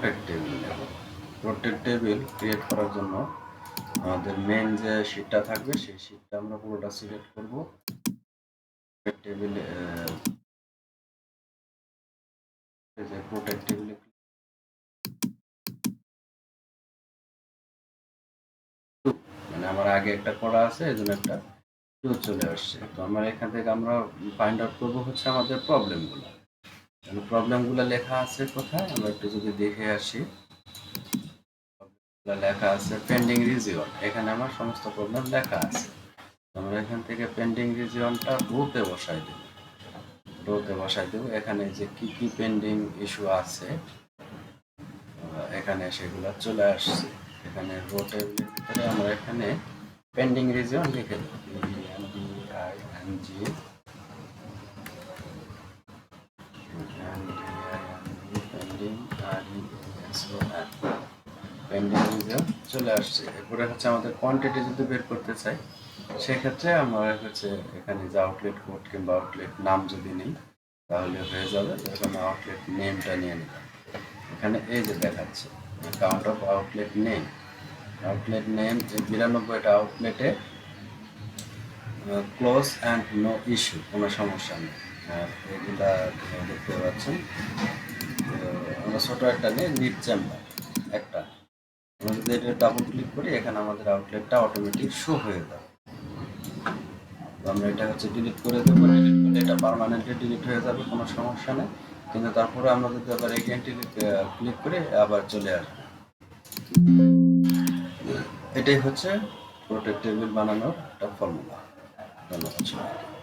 Protect table নেব। Protect table create করার জন্য আমাদের মেন যে শীটটা থাকবে সেই শীটটা আমরা পুরোটা সিলেক্ট করব। টেবিল যে প্রোটেক্ট টেবিলে মানে আমার আগে একটা করা আছে, এই জন্য একটা চলে আসছে। তো আমরা এখান থেকে আমরা ফাইন্ড আউট করবো হচ্ছে আমাদের প্রবলেমগুলো। প্রবলেমগুলো লেখা আছে কোথায় আমরা একটু যদি দেখে আসি। লেখা আছে পেন্ডিং রিজিওন, এখানে আমার সমস্ত প্রবলেম লেখা আছে। আমরা এখান থেকে পেন্ডিং রিজিওনটা রোতে বসাই দেবো। এখানে যে কি কি পেন্ডিং ইস্যু আছে এখানে সেগুলো চলে আসছে। এখানে রো টেবিলের ভিতরে আমরা এখানে পেন্ডিং রিজিওন লিখে দেবো, পেন্ডিং রিজিওন চলে আসছে। এরপরে হচ্ছে আমাদের কোয়ান্টিটি যদি বের করতে চাই সেক্ষেত্রে আমরা হচ্ছে এখানে যে আউটলেট কোড কিংবা আউটলেট নাম যদি নিই তাহলে হয়ে যাবে। এখানে আউটলেট নেমটা নিয়ে নিলাম। এখানে এই যে দেখাচ্ছে count of outlet name, outlet name 92টা আউটলেটে ক্লোজ অ্যান্ড নো ইস্যু, কোনো সমস্যা নেই। এগুলা দেখতে পাচ্ছেন। আমরা ছোটো একটা নিয়ে নিট চেম্বার একটা, আমরা যদি এটা ডাবল ক্লিক করি এখানে আমাদের আউটলেটটা অটোমেটিক শো হয়ে যাবে। আমরা এটা হচ্ছে ডিলিট করে দেবো। ডিলিট করলে এটা পার্মানেন্টলি ডিলিট হয়ে যাবে, কোনো সমস্যা নেই। কিন্তু তারপরে আমরা যদি আবার এগেন ক্লিক করে আবার চলে আসবে। এটাই হচ্ছে প্রোটেক্ট টেবিল বানানোর একটা ফর্মুলা। ধন্যবাদ।